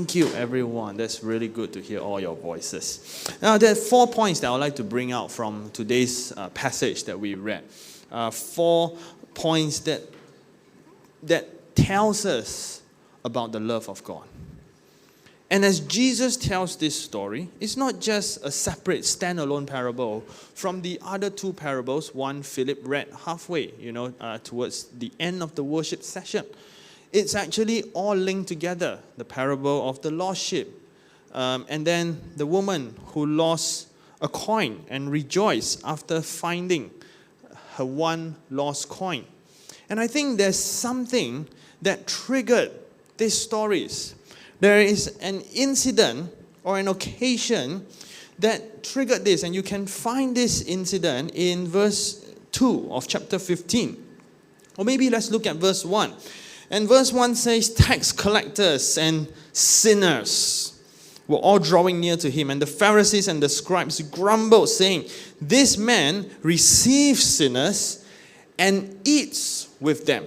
Thank you, everyone. That's really good to hear all your voices. Now, there are 4 points that I would like to bring out from today's passage that we read. 4 points that tells us about the love of God. And as Jesus tells this story, it's not just a separate, standalone parable from the other 2 parables, one Philip read halfway, towards the end of the worship session. It's actually all linked together. The parable of the lost sheep. And then the woman who lost a coin and rejoiced after finding her one lost coin. And I think there's something that triggered these stories. There is an incident or an occasion that triggered this. And you can find this incident in verse 2 of chapter 15. Or maybe let's look at verse 1. And verse 1 says, tax collectors and sinners were all drawing near to him. And the Pharisees and the scribes grumbled, saying, this man receives sinners and eats with them.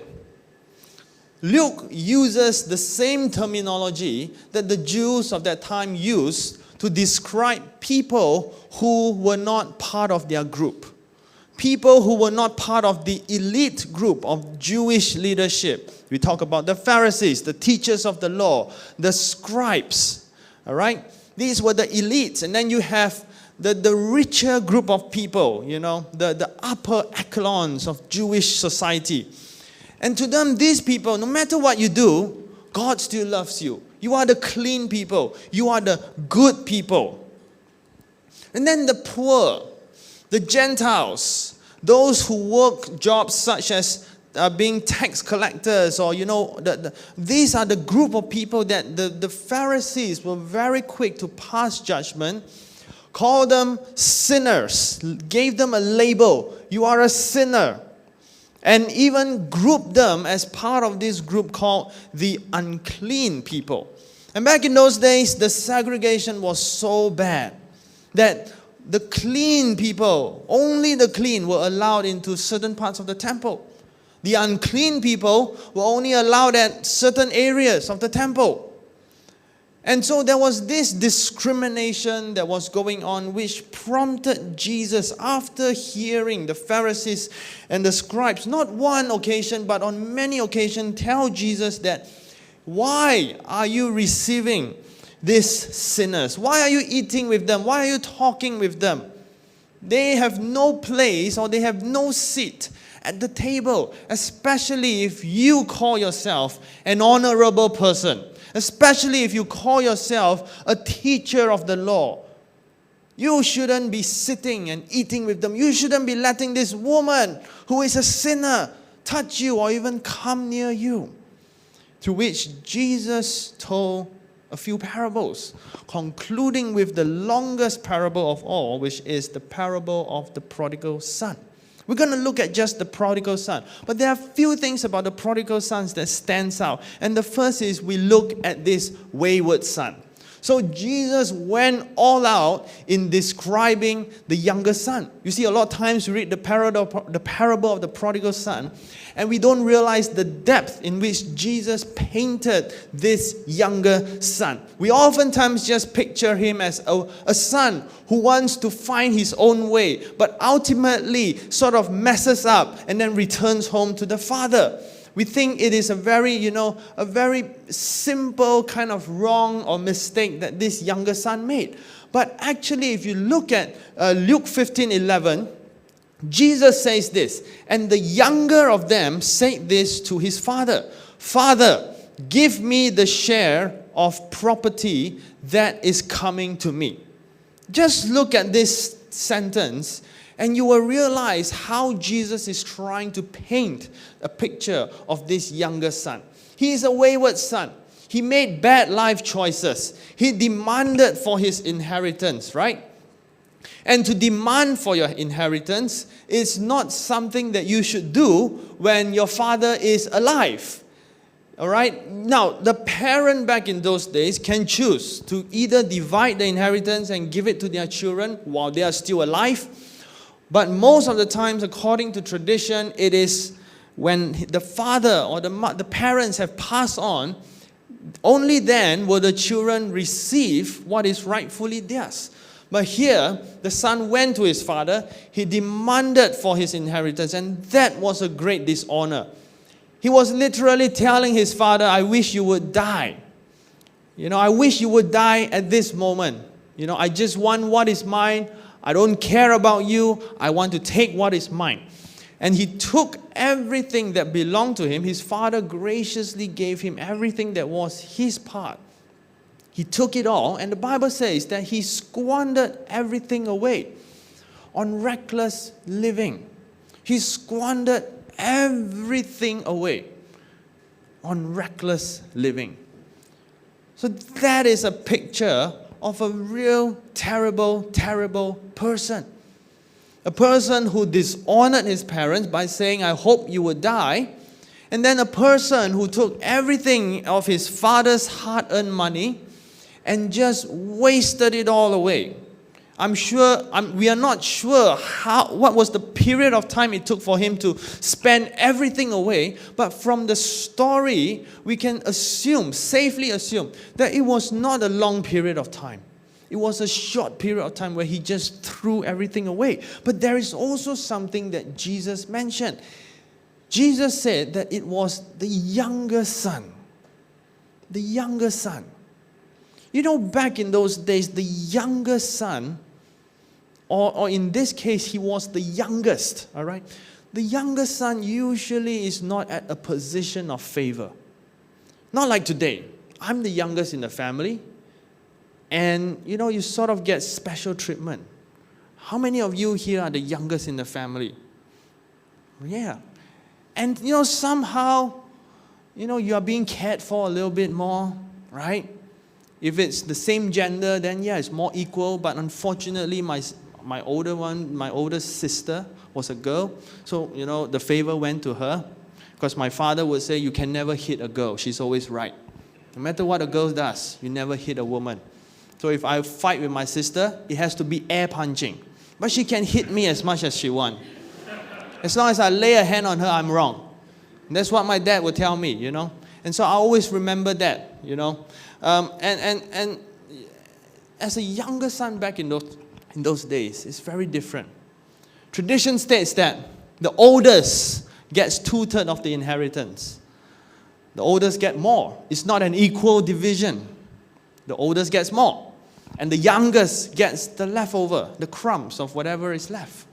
Luke uses the same terminology that the Jews of that time used to describe people who were not part of their group. People who were not part of the elite group of Jewish leadership. We talk about the Pharisees, the teachers of the law, the scribes. All right? These were the elites. And then you have the richer group of people, the upper echelons of Jewish society. And to them, these people, no matter what you do, God still loves you. You are the clean people. You are the good people. And then the poor, the Gentiles, those who work jobs such as being tax collectors, or these are the group of people that the Pharisees were very quick to pass judgment, call them sinners, gave them a label. You are a sinner. And even grouped them as part of this group called the unclean people. And back in those days, the segregation was so bad that the clean people, only the clean, were allowed into certain parts of the temple. The unclean people were only allowed at certain areas of the temple. And so there was this discrimination that was going on, which prompted Jesus, after hearing the Pharisees and the scribes, not one occasion, but on many occasions, tell Jesus that, why are you receiving these sinners? Why are you eating with them? Why are you talking with them? They have no place, or they have no seat at the table, especially if you call yourself an honorable person. Especially if you call yourself a teacher of the law. You shouldn't be sitting and eating with them. You shouldn't be letting this woman who is a sinner touch you or even come near you. To which Jesus told a few parables, concluding with the longest parable of all, which is the parable of the prodigal son. We're going to look at just the prodigal son. But there are a few things about the prodigal sons that stands out. And the first is we look at this wayward son. So Jesus went all out in describing the younger son. You see, a lot of times we read the parable of the prodigal son, and we don't realize the depth in which Jesus painted this younger son. We oftentimes just picture him as a son who wants to find his own way, but ultimately sort of messes up and then returns home to the father. We think it is a very simple kind of wrong or mistake that this younger son made. But actually, if you look at Luke 15:11, Jesus says this, and the younger of them said this to his father, Father, give me the share of property that is coming to me. Just look at this sentence, and you will realize how Jesus is trying to paint a picture of this younger son. He is a wayward son. He made bad life choices. He demanded for his inheritance, right? And to demand for your inheritance is not something that you should do when your father is alive. All right? Now, the parent back in those days can choose to either divide the inheritance and give it to their children while they are still alive. But most of the times, according to tradition, it is when the father or the parents have passed on, Only then will the children receive what is rightfully theirs. But here, the son went to his father. He demanded for his inheritance, and that was a great dishonor. He was literally telling his father, I wish you would die. I wish you would die at this moment. I just want what is mine. I don't care about you. I want to take what is mine. And he took everything that belonged to him. His father graciously gave him everything that was his part. He took it all, and the Bible says that he squandered everything away on reckless living. He squandered everything away on reckless living. So that is a picture of a real terrible, terrible person. A person who dishonored his parents by saying, I hope you would die. And then a person who took everything of his father's hard-earned money and just wasted it all away. We are not sure what was the period of time it took for him to spend everything away, but from the story, we can safely assume, that it was not a long period of time. It was a short period of time where he just threw everything away. But there is also something that Jesus mentioned. Jesus said that it was the younger son. The younger son. Back in those days, the younger son, or in this case, he was the youngest, all right? The younger son usually is not at a position of favor. Not like today. I'm the youngest in the family, and you sort of get special treatment. How many of you here are the youngest in the family? Yeah. And somehow, you are being cared for a little bit more, right? If it's the same gender, then it's more equal. But unfortunately, my oldest sister was a girl. So, the favor went to her. Because my father would say, you can never hit a girl. She's always right. No matter what a girl does, you never hit a woman. So if I fight with my sister, it has to be air punching. But she can hit me as much as she wants. As long as I lay a hand on her, I'm wrong. And that's what my dad would tell me, And so I always remember that, And as a younger son back in those days, it's very different. Tradition states that the oldest gets 2/3 of the inheritance. The oldest get more. It's not an equal division. The oldest gets more. And the youngest gets the leftover, the crumbs of whatever is left.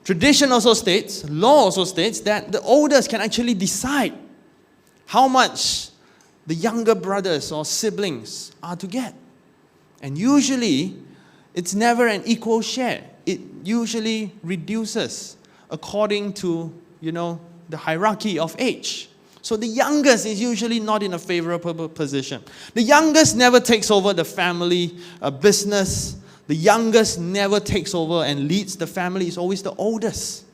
Tradition also states, law also states, that the oldest can actually decide how much the younger brothers or siblings are to get. And usually, it's never an equal share. It usually reduces according to, the hierarchy of age. So the youngest is usually not in a favorable position. The youngest never takes over the family business. The youngest never takes over and leads the family. It's always the oldest.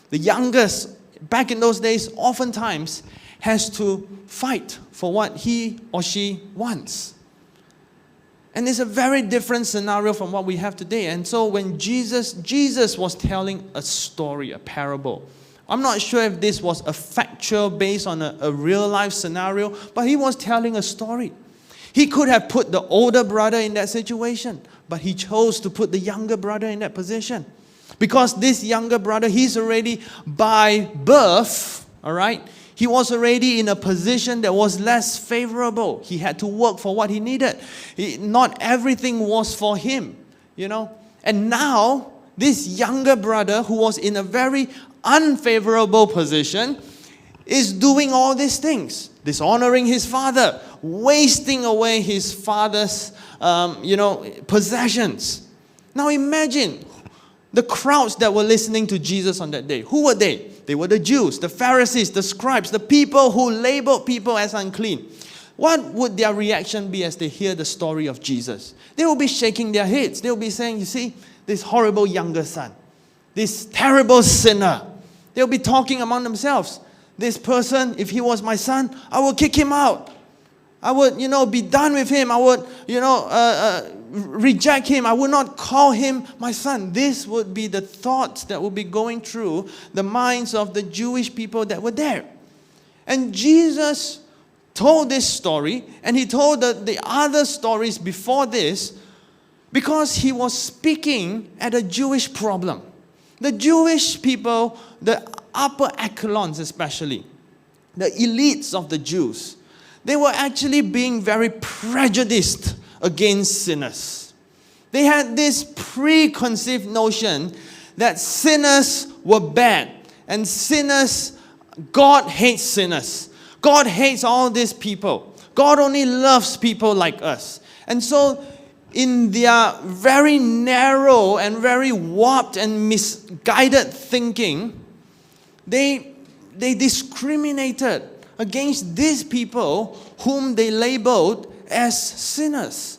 The youngest, back in those days, oftentimes has to fight for what he or she wants. And it's a very different scenario from what we have today. And so when Jesus was telling a story, a parable, I'm not sure if this was a factual based on a real life scenario, but he was telling a story. He could have put the older brother in that situation, but he chose to put the younger brother in that position. Because this younger brother, he's already by birth, all right, he was already in a position that was less favorable. He had to work for what he needed. Not everything was for him, And now, this younger brother who was in a very unfavorable position is doing all these things. Dishonoring his father, wasting away his father's, possessions. Now imagine the crowds that were listening to Jesus on that day. Who were they? They were the Jews, the Pharisees, the scribes, the people who labeled people as unclean. What would their reaction be as they hear the story of Jesus? They will be shaking their heads. They will be saying, you see, this horrible younger son, this terrible sinner. They'll be talking among themselves. This person, if he was my son, I would kick him out. I would, be done with him. I would, reject him. I would not call him my son. This would be the thoughts that would be going through the minds of the Jewish people that were there. And Jesus told this story, and he told the other stories before this, because he was speaking at a Jewish problem. The Jewish people, the upper echelons especially, the elites of the Jews, they were actually being very prejudiced against sinners. They had this preconceived notion that sinners were bad, and sinners, God hates sinners. God hates all these people. God only loves people like us. And so, in their very narrow and very warped and misguided thinking, they discriminated against these people whom they labeled as sinners.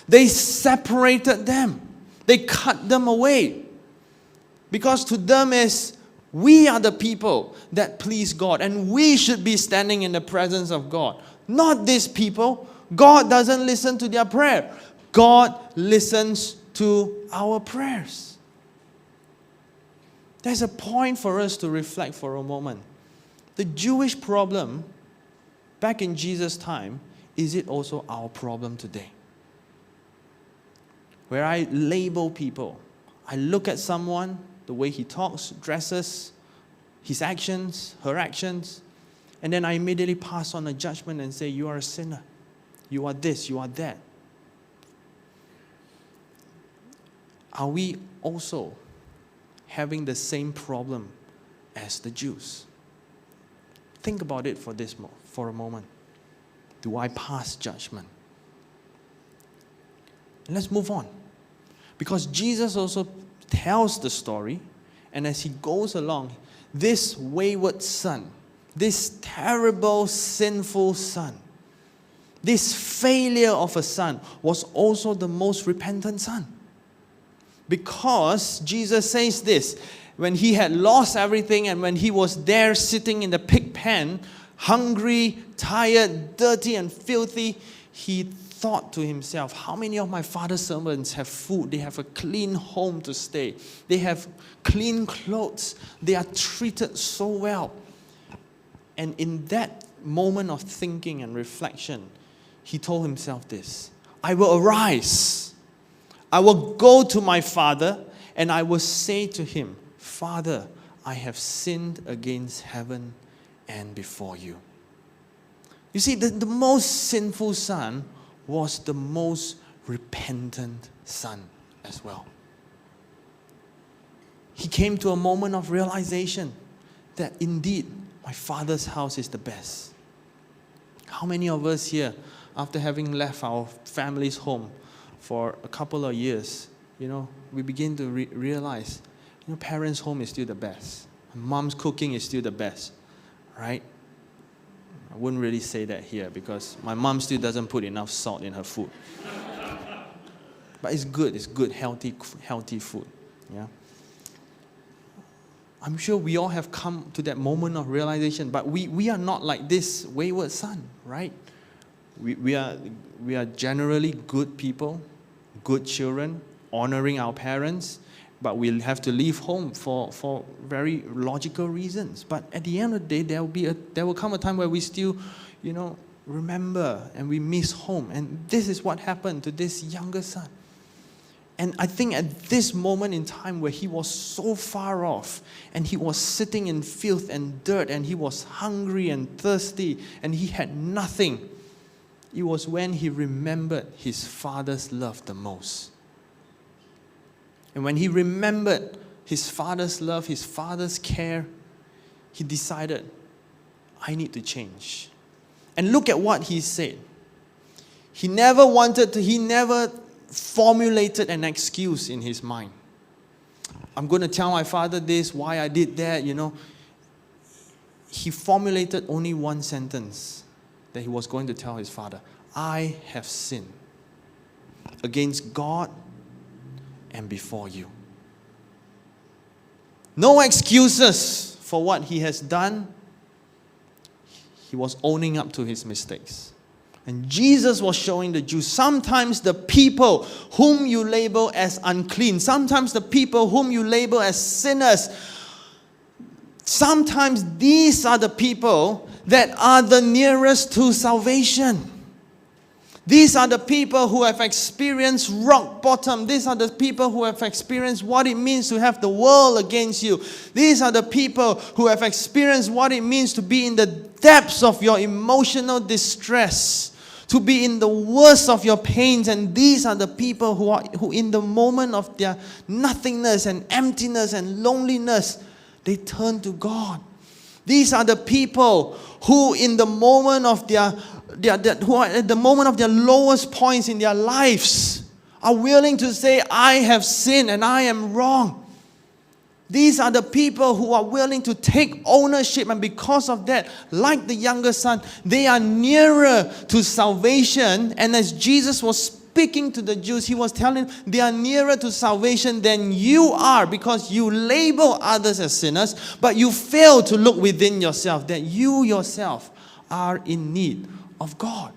They separated them. They cut them away. Because to them is, we are the people that please God, and we should be standing in the presence of God. Not these people. God doesn't listen to their prayer. God listens to our prayers. There's a point for us to reflect for a moment. The Jewish problem back in Jesus' time, is it also our problem today? Where I label people. I look at someone, the way he talks, dresses, his actions, her actions, and then I immediately pass on a judgment and say, you are a sinner. You are this, you are that. Are we also having the same problem as the Jews? Think about it for a moment. Do I pass judgment? Let's move on. Because Jesus also tells the story, and as he goes along, this wayward son, this terrible, sinful son, this failure of a son was also the most repentant son. Because Jesus says this, when he had lost everything and when he was there sitting in the pig pen, hungry, tired, dirty and filthy, he thought to himself, how many of my father's servants have food? They have a clean home to stay. They have clean clothes. They are treated so well. And in that moment of thinking and reflection, he told himself this, I will arise. I will go to my father and I will say to him, Father, I have sinned against heaven and before you. You see, the most sinful son was the most repentant son as well. He came to a moment of realization that indeed my father's house is the best. How many of us here, after having left our family's home for a couple of years, we begin to realize, parents' home is still the best. Mom's cooking is still the best, right? I wouldn't really say that here because my mom still doesn't put enough salt in her food. But it's good, healthy food. Yeah. I'm sure we all have come to that moment of realization, but we are not like this wayward son, right? We are generally good people, good children, honoring our parents, but we'll have to leave home for very logical reasons. But at the end of the day, there will come a time where we still, remember and we miss home. And this is what happened to this younger son. And I think at this moment in time where he was so far off and he was sitting in filth and dirt and he was hungry and thirsty and he had nothing, it was when he remembered his father's love the most. And when he remembered his father's love, his father's care, he decided, I need to change. And look at what he said. He never formulated an excuse in his mind. I'm going to tell my father this, why I did that, He formulated only one sentence that he was going to tell his father. I have sinned against God and before you. No excuses for what he has done. He was owning up to his mistakes. And Jesus was showing the Jews, sometimes the people whom you label as unclean, sometimes the people whom you label as sinners, sometimes these are the people that are the nearest to salvation. These are the people who have experienced rock bottom. These are the people who have experienced what it means to have the world against you. These are the people who have experienced what it means to be in the depths of your emotional distress, to be in the worst of your pains. And these are the people who in the moment of their nothingness and emptiness and loneliness, they turn to God. These are the people who in the moment of who are at the moment of their lowest points in their lives are willing to say, I have sinned and I am wrong. These are the people who are willing to take ownership, and because of that, like the younger son, they are nearer to salvation. And as Jesus was speaking to the Jews, he was telling them they are nearer to salvation than you are, because you label others as sinners, but you fail to look within yourself, that you yourself are in need of God,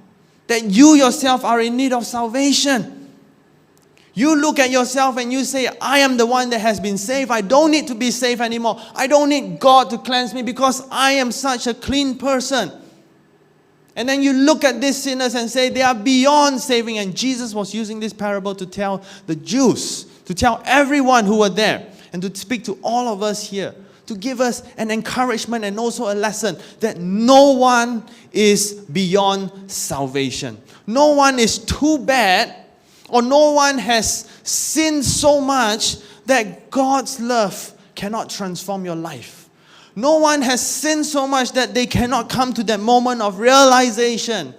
that you yourself are in need of salvation. You look at yourself and you say, I am the one that has been saved. I don't need to be saved anymore. I don't need God to cleanse me because I am such a clean person. And then you look at these sinners and say they are beyond saving. And Jesus was using this parable to tell the Jews, to tell everyone who were there, and to speak to all of us here, to give us an encouragement and also a lesson that no one is beyond salvation. No one is too bad, or no one has sinned so much that God's love cannot transform your life. No one has sinned so much that they cannot come to that moment of realization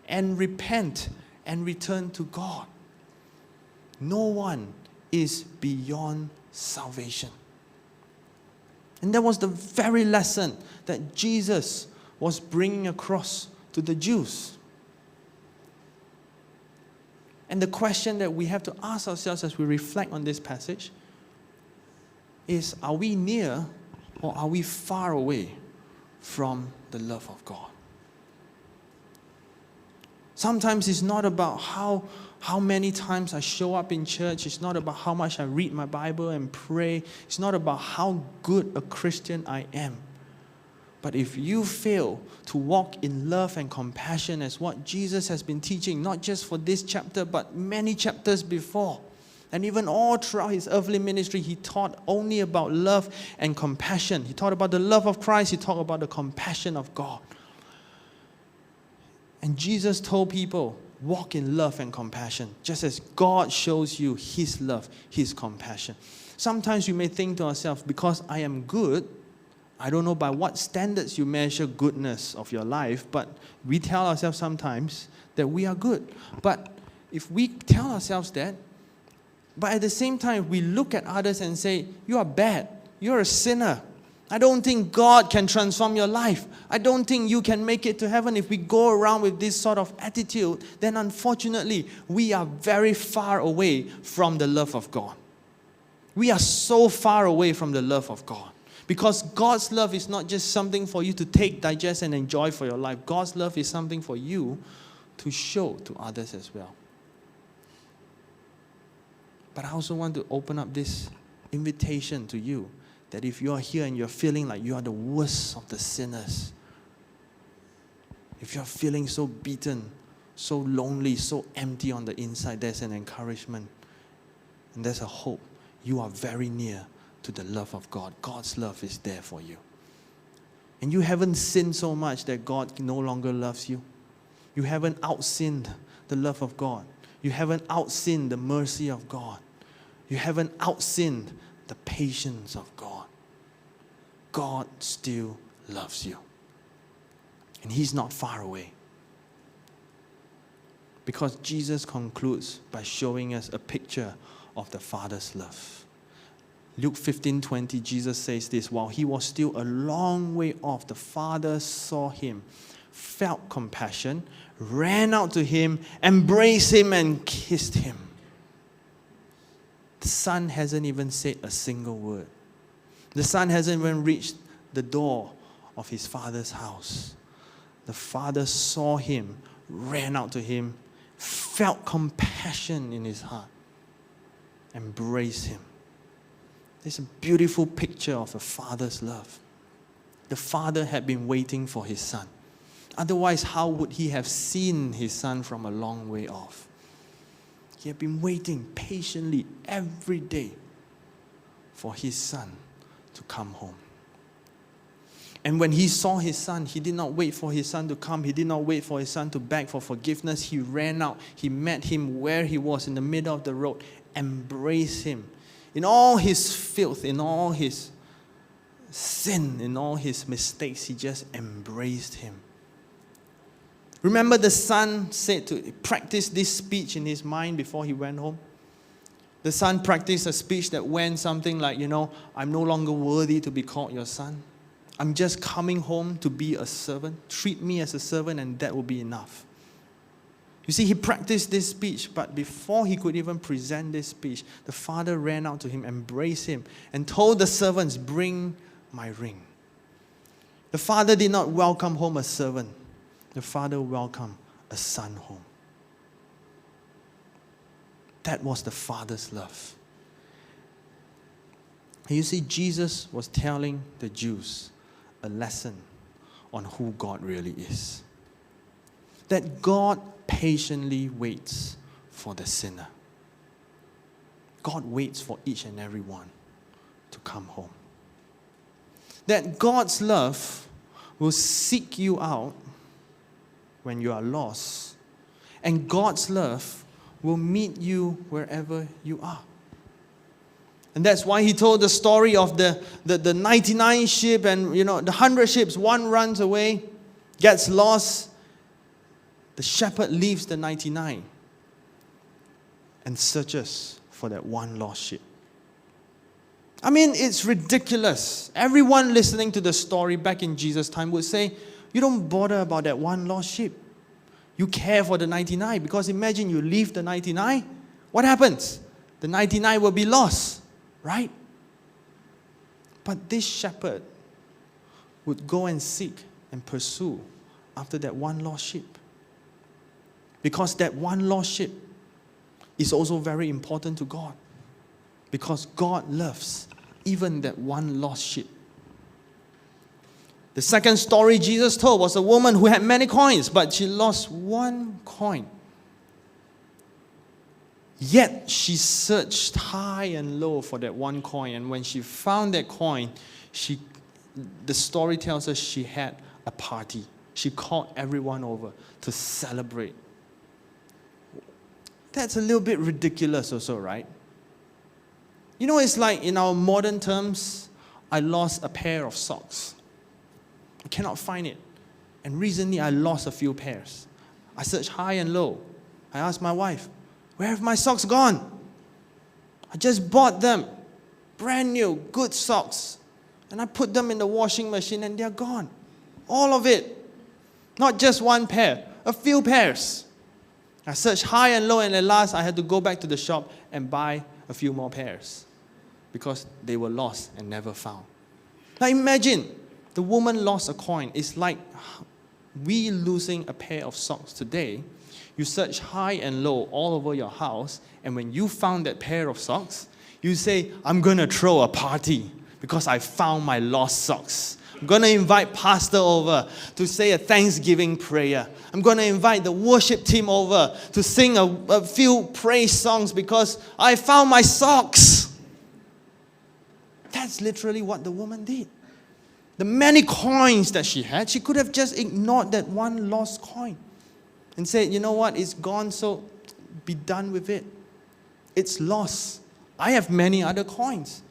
and repent and return to God. No one is beyond salvation. And that was the very lesson that Jesus was bringing across to the Jews. And the question that we have to ask ourselves as we reflect on this passage is, are we near or are we far away from the love of God? Sometimes it's not about how many times I show up in church. It's not about how much I read my Bible and pray. It's not about how good a Christian I am. But if you fail to walk in love and compassion as what Jesus has been teaching, not just for this chapter, but many chapters before, and even all throughout his earthly ministry, he taught only about love and compassion. He taught about the love of Christ. He taught about the compassion of God. And Jesus told people, walk in love and compassion, just as God shows you his love, his compassion. Sometimes you may think to yourself, because I am good, I don't know by what standards you measure goodness of your life, but we tell ourselves sometimes that we are good. But if we tell ourselves that, but at the same time we look at others and say, you are bad, you're a sinner, I don't think God can transform your life, I don't think you can make it to heaven. If we go around with this sort of attitude, then unfortunately we are very far away from the love of God. We are so far away from the love of God. Because God's love is not just something for you to take, digest, and enjoy for your life. God's love is something for you to show to others as well. But I also want to open up this invitation to you, that if you are here and you're feeling like you are the worst of the sinners, if you're feeling so beaten, so lonely, so empty on the inside, there's an encouragement and there's a hope. You are very near to the love of God. God's love is there for you. And you haven't sinned so much that God no longer loves you. You haven't outsinned the love of God. You haven't outsinned the mercy of God. You haven't outsinned the patience of God. God still loves you. And he's not far away. Because Jesus concludes by showing us a picture of the Father's love. Luke 15:20, Jesus says this, while he was still a long way off, the Father saw him, felt compassion, ran out to him, embraced him and kissed him. The Son hasn't even said a single word. The Son hasn't even reached the door of his Father's house. The Father saw him, ran out to him, felt compassion in his heart, embraced him. It's a beautiful picture of a Father's love. The Father had been waiting for His Son. Otherwise, how would He have seen His Son from a long way off? He had been waiting patiently every day for His Son to come home. And when He saw His Son, He did not wait for His Son to come. He did not wait for His Son to beg for forgiveness. He ran out. He met Him where He was, in the middle of the road, embraced Him. In all His filth, in all His sin, in all His mistakes, He just embraced Him. Remember, the Son said to practice this speech in his mind before he went home? The Son practiced a speech that went something like, I'm no longer worthy to be called your son. I'm just coming home to be a servant. Treat me as a servant and that will be enough. You see, he practiced this speech, but before he could even present this speech, the Father ran out to him, embraced him, and told the servants, bring my ring. The Father did not welcome home a servant. The Father welcomed a son home. That was the Father's love. And you see, Jesus was telling the Jews a lesson on who God really is. That God patiently waits for the sinner. God waits for each and every one to come home. That God's love will seek you out when you are lost, and God's love will meet you wherever you are. And that's why He told the story of the 99 sheep and the 100 sheep. One runs away, gets lost. The shepherd leaves the 99 and searches for that one lost sheep. I mean, it's ridiculous. Everyone listening to the story back in Jesus' time would say, you don't bother about that one lost sheep. You care for the 99, because imagine you leave the 99. What happens? The 99 will be lost, right? But this shepherd would go and seek and pursue after that one lost sheep. Because that one lost sheep is also very important to God. Because God loves even that one lost sheep. The second story Jesus told was a woman who had many coins, but she lost one coin. Yet she searched high and low for that one coin, and when she found that coin, the story tells us she had a party. She called everyone over to celebrate. That's a little bit ridiculous also, right? It's like in our modern terms, I lost a pair of socks. I cannot find it. And recently I lost a few pairs. I searched high and low. I asked my wife, where have my socks gone? I just bought them. Brand new, good socks. And I put them in the washing machine and they're gone. All of it. Not just one pair, a few pairs. I searched high and low, and at last I had to go back to the shop and buy a few more pairs because they were lost and never found. Now imagine, the woman lost a coin. It's like we losing a pair of socks today. You search high and low all over your house, and when you found that pair of socks, you say, I'm going to throw a party because I found my lost socks. I'm going to invite pastor over to say a Thanksgiving prayer. I'm going to invite the worship team over to sing a few praise songs because I found my socks. That's literally what the woman did. The many coins that she had, she could have just ignored that one lost coin and said, you know what, it's gone, so be done with it. It's lost. I have many other coins.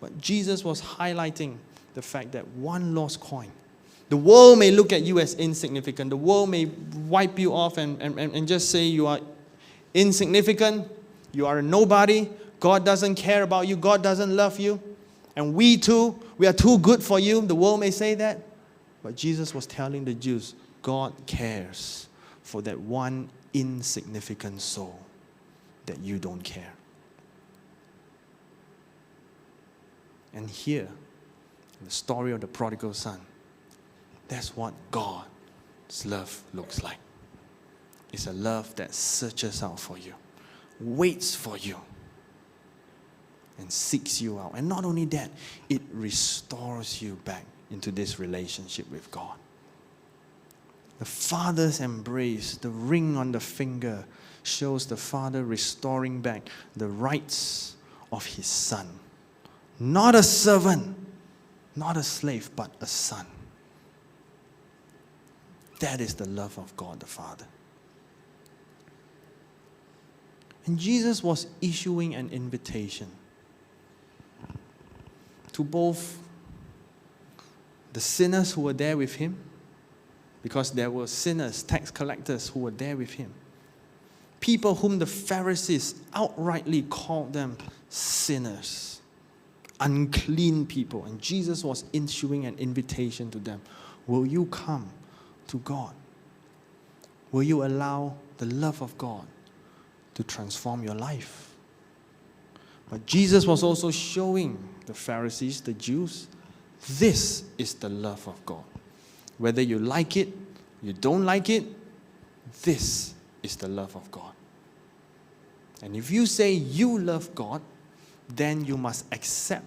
But Jesus was highlighting the fact that one lost coin. The world may look at you as insignificant. The world may wipe you off and just say you are insignificant. You are a nobody. God doesn't care about you. God doesn't love you. And we are too good for you. The world may say that. But Jesus was telling the Jews, God cares for that one insignificant soul that you don't care. And here, in the story of the prodigal son, that's what God's love looks like. It's a love that searches out for you, waits for you, and seeks you out. And not only that, it restores you back into this relationship with God. The Father's embrace, the ring on the finger, shows the Father restoring back the rights of His Son. Not a servant, not a slave, but a son. That is the love of God the Father. And Jesus was issuing an invitation to both the sinners who were there with Him, because there were sinners, tax collectors who were there with Him. People whom the Pharisees outrightly called them sinners, unclean people. And Jesus was issuing an invitation to them. Will you come to God? Will you allow the love of God to transform your life? But Jesus was also showing the Pharisees, the Jews, this is the love of God. Whether you like it, you don't like it, this is the love of God. And if you say you love God, then you must accept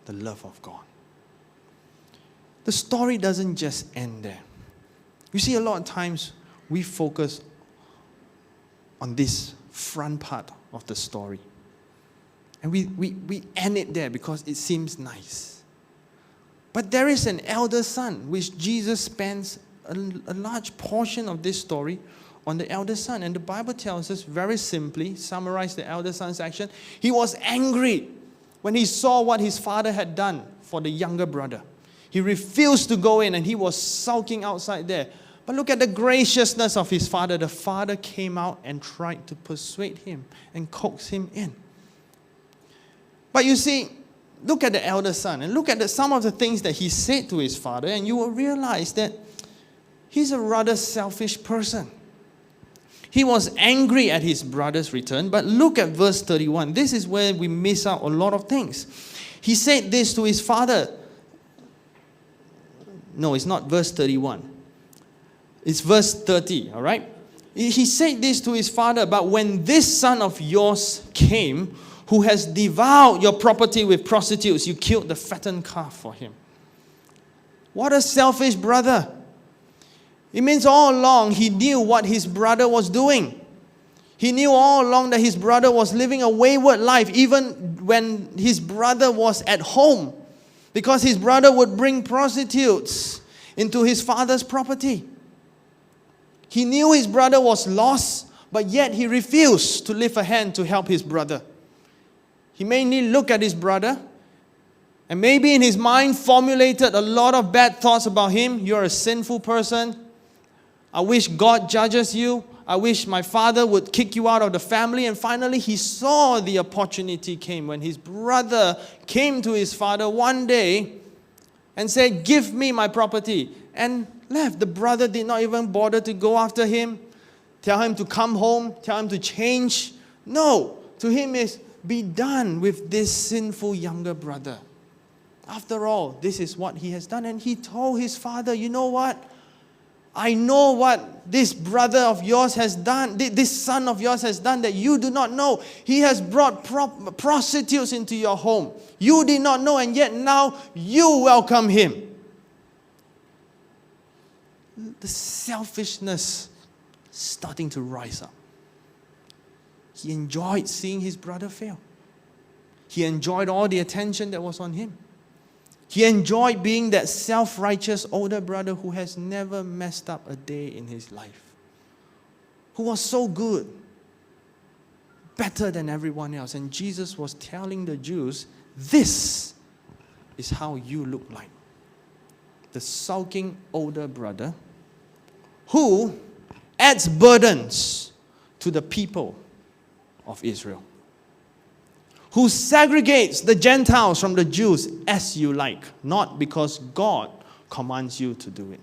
the love of God. The story doesn't just end there. You see, a lot of times we focus on this front part of the story. And we end it there because it seems nice. But there is an elder son, which Jesus spends a large portion of this story on the elder son. And the Bible tells us very simply, summarize the elder son's action. He was angry when he saw what his father had done for the younger brother. He refused to go in and he was sulking outside there. But look at the graciousness of his father. The father came out and tried to persuade him and coax him in. But you see, look at the elder son and look at some of the things that he said to his father, and you will realize that he's a rather selfish person. He was angry at his brother's return, but look at verse 31. This is where we miss out a lot of things. He said this to his father. No, it's not verse 31. It's verse 30, all right? He said this to his father, but when this son of yours came, who has devoured your property with prostitutes, you killed the fattened calf for him. What a selfish brother. It means all along he knew what his brother was doing. He knew all along that his brother was living a wayward life, even when his brother was at home, because his brother would bring prostitutes into his father's property. He knew his brother was lost, but yet he refused to lift a hand to help his brother. He mainly looked at his brother and maybe in his mind formulated a lot of bad thoughts about him. You're a sinful person. I wish God judges you. I wish my father would kick you out of the family. And finally, he saw the opportunity came when his brother came to his father one day and said, give me my property, and left. The brother did not even bother to go after him, tell him to come home, tell him to change. No, to him is, be done with this sinful younger brother. After all, this is what he has done. And he told his father, you know what? I know what this brother of yours has done, this son of yours has done that you do not know. He has brought prostitutes into your home. You did not know, and yet now you welcome him. The selfishness starting to rise up. He enjoyed seeing his brother fail. He enjoyed all the attention that was on him. He enjoyed being that self-righteous older brother who has never messed up a day in his life, who was so good, better than everyone else. And Jesus was telling the Jews, this is how you look like. The sulking older brother who adds burdens to the people of Israel, who segregates the Gentiles from the Jews as you like, not because God commands you to do it,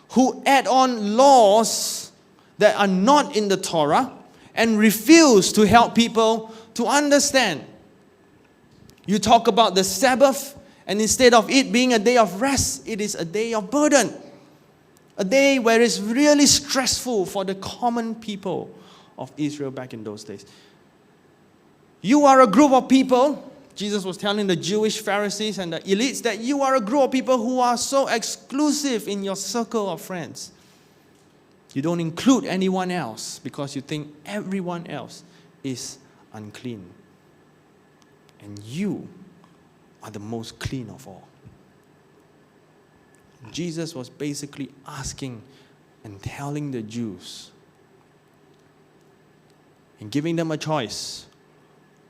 who add on laws that are not in the Torah and refuse to help people to understand. You talk about the Sabbath, and instead of it being a day of rest, it is a day of burden, a day where it's really stressful for the common people of Israel back in those days. You are a group of people, Jesus was telling the Jewish Pharisees and the elites that you are a group of people who are so exclusive in your circle of friends. You don't include anyone else because you think everyone else is unclean. And you are the most clean of all. Jesus was basically asking and telling the Jews and giving them a choice.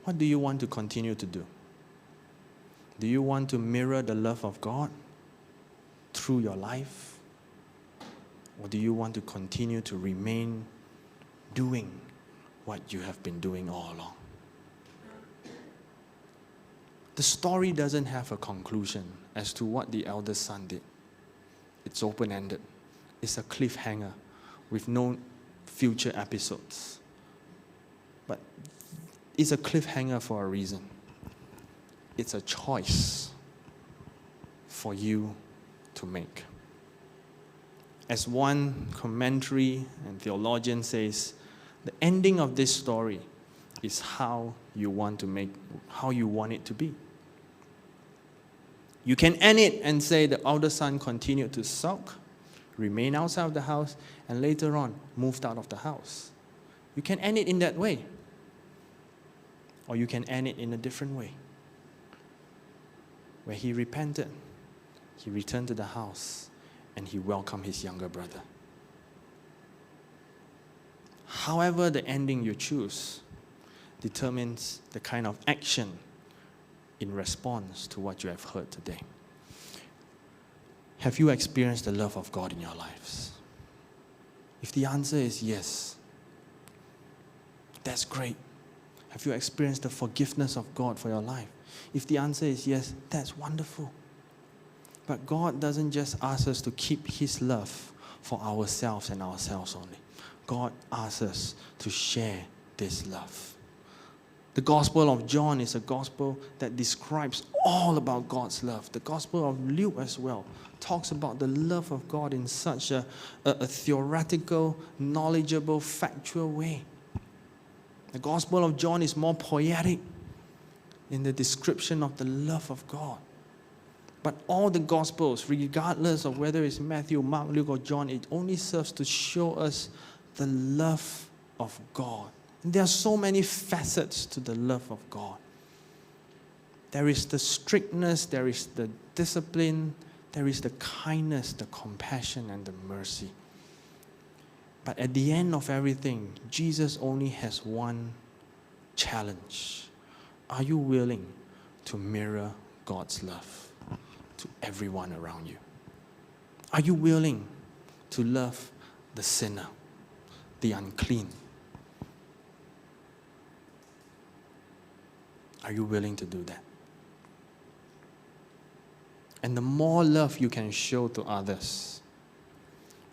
What do you want to continue to do? Do you want to mirror the love of God through your life? Or do you want to continue to remain doing what you have been doing all along? The story doesn't have a conclusion as to what the eldest son did. It's open-ended. It's a cliffhanger with no future episodes. But it's a cliffhanger for a reason. It's a choice for you to make. As one commentary and theologian says, the ending of this story is how you want it to be. You can end it and say the elder son continued to sulk, remain outside of the house, and later on moved out of the house. You can end it in that way. Or you can end it in a different way. Where he repented, he returned to the house, and he welcomed his younger brother. However, the ending you choose determines the kind of action in response to what you have heard today. Have you experienced the love of God in your lives? If the answer is yes, that's great. Have you experienced the forgiveness of God for your life? If the answer is yes, that's wonderful. But God doesn't just ask us to keep His love for ourselves and ourselves only. God asks us to share this love. The Gospel of John is a gospel that describes all about God's love. The Gospel of Luke as well talks about the love of God in such a theoretical, knowledgeable, factual way. The Gospel of John is more poetic in the description of the love of God. But all the Gospels, regardless of whether it's Matthew, Mark, Luke, or John, it only serves to show us the love of God. And there are so many facets to the love of God. There is the strictness, there is the discipline, there is the kindness, the compassion, and the mercy. But at the end of everything, Jesus only has one challenge. Are you willing to mirror God's love to everyone around you? Are you willing to love the sinner, the unclean? Are you willing to do that? And the more love you can show to others,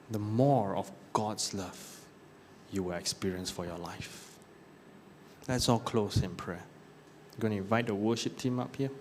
the more of God's love you will experience for your life. Let's all close in prayer. I'm going to invite the worship team up here.